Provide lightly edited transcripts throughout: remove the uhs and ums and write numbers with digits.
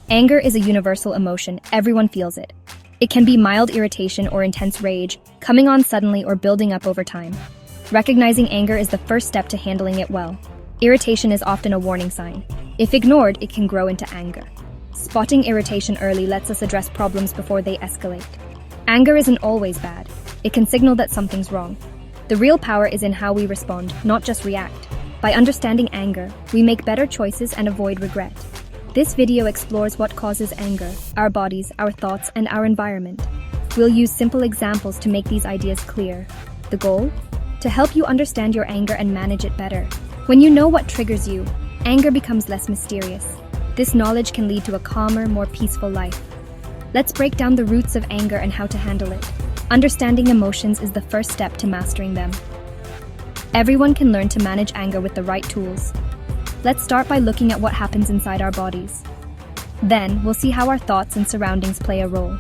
Anger is a universal emotion, everyone feels it. It can be mild irritation or intense rage, coming on suddenly or building up over time. Recognizing anger is the first step to handling it well. Irritation is often a warning sign. If ignored, it can grow into anger. Spotting irritation early lets us address problems before they escalate. Anger isn't always bad. It can signal that something's wrong. The real power is in how we respond, not just react. By understanding anger, we make better choices and avoid regret. This video explores what causes anger, our bodies, our thoughts, and our environment. We'll use simple examples to make these ideas clear. The goal? To help you understand your anger and manage it better. When you know what triggers you, anger becomes less mysterious. This knowledge can lead to a calmer, more peaceful life. Let's break down the roots of anger and how to handle it. Understanding emotions is the first step to mastering them. Everyone can learn to manage anger with the right tools. Let's start by looking at what happens inside our bodies. Then, we'll see how our thoughts and surroundings play a role.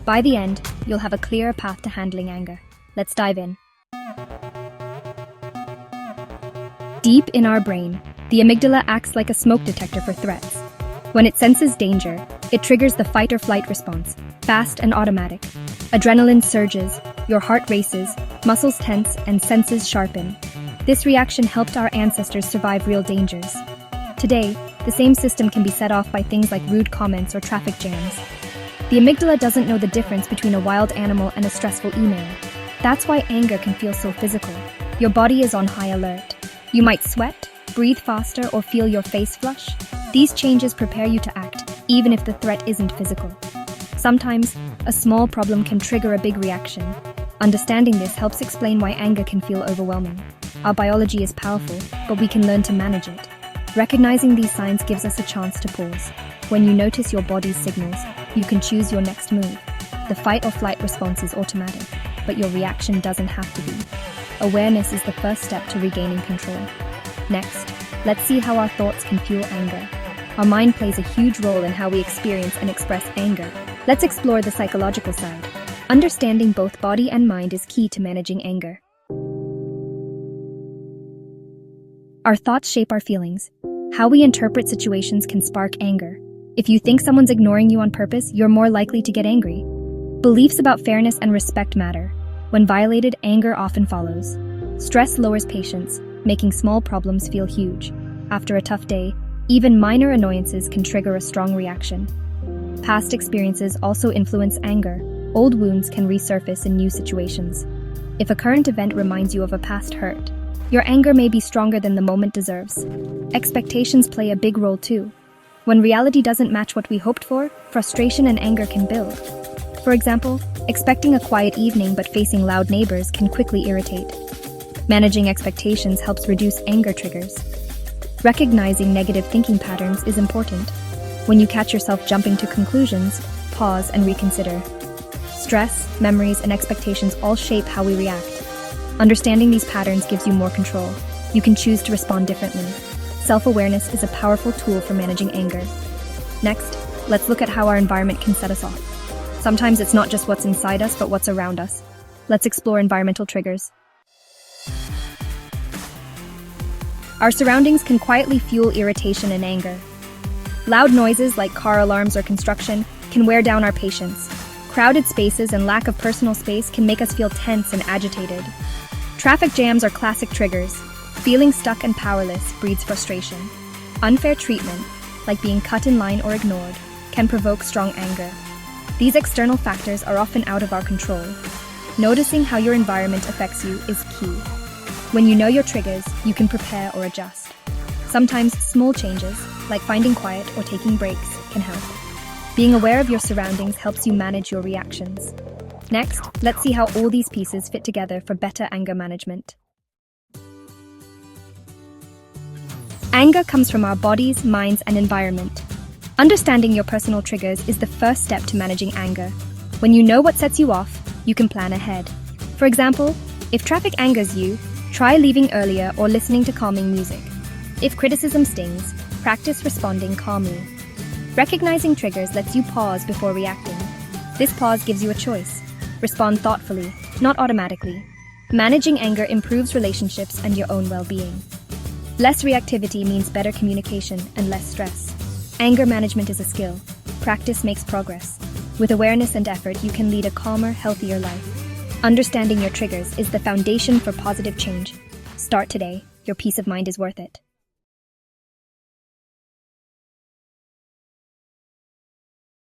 By the end, you'll have a clearer path to handling anger. Let's dive in. Deep in our brain, the amygdala acts like a smoke detector for threats. When it senses danger, it triggers the fight or flight response, fast and automatic. Adrenaline surges, your heart races, muscles tense, and senses sharpen. This reaction helped our ancestors survive real dangers. Today, the same system can be set off by things like rude comments or traffic jams. The amygdala doesn't know the difference between a wild animal and a stressful email. That's why anger can feel so physical. Your body is on high alert. You might sweat, breathe faster, or feel your face flush. These changes prepare you to act, even if the threat isn't physical. Sometimes, a small problem can trigger a big reaction. Understanding this helps explain why anger can feel overwhelming. Our biology is powerful, but we can learn to manage it. Recognizing these signs gives us a chance to pause. When you notice your body's signals, you can choose your next move. The fight or flight response is automatic, but your reaction doesn't have to be. Awareness is the first step to regaining control. Next, let's see how our thoughts can fuel anger. Our mind plays a huge role in how we experience and express anger. Let's explore the psychological side. Understanding both body and mind is key to managing anger. Our thoughts shape our feelings. How we interpret situations can spark anger. If you think someone's ignoring you on purpose, you're more likely to get angry. Beliefs about fairness and respect matter. When violated, anger often follows. Stress lowers patience, making small problems feel huge. After a tough day, even minor annoyances can trigger a strong reaction. Past experiences also influence anger. Old wounds can resurface in new situations. If a current event reminds you of a past hurt, your anger may be stronger than the moment deserves. Expectations play a big role too. When reality doesn't match what we hoped for, frustration and anger can build. For example, expecting a quiet evening but facing loud neighbors can quickly irritate. Managing expectations helps reduce anger triggers. Recognizing negative thinking patterns is important. When you catch yourself jumping to conclusions, pause and reconsider. Stress, memories, and expectations all shape how we react. Understanding these patterns gives you more control. You can choose to respond differently. Self-awareness is a powerful tool for managing anger. Next, let's look at how our environment can set us off. Sometimes it's not just what's inside us, but what's around us. Let's explore environmental triggers. Our surroundings can quietly fuel irritation and anger. Loud noises like car alarms or construction can wear down our patience. Crowded spaces and lack of personal space can make us feel tense and agitated. Traffic jams are classic triggers. Feeling stuck and powerless breeds frustration. Unfair treatment, like being cut in line or ignored, can provoke strong anger. These external factors are often out of our control. Noticing how your environment affects you is key. When you know your triggers, you can prepare or adjust. Sometimes small changes, like finding quiet or taking breaks, can help. Being aware of your surroundings helps you manage your reactions. Next, let's see how all these pieces fit together for better anger management. Anger comes from our bodies, minds, and environment. Understanding your personal triggers is the first step to managing anger. When you know what sets you off, you can plan ahead. For example, if traffic angers you, try leaving earlier or listening to calming music. If criticism stings, practice responding calmly. Recognizing triggers lets you pause before reacting. This pause gives you a choice. Respond thoughtfully, not automatically. Managing anger improves relationships and your own well-being. Less reactivity means better communication and less stress. Anger management is a skill. Practice makes progress. With awareness and effort, you can lead a calmer, healthier life. Understanding your triggers is the foundation for positive change. Start today. Your peace of mind is worth it.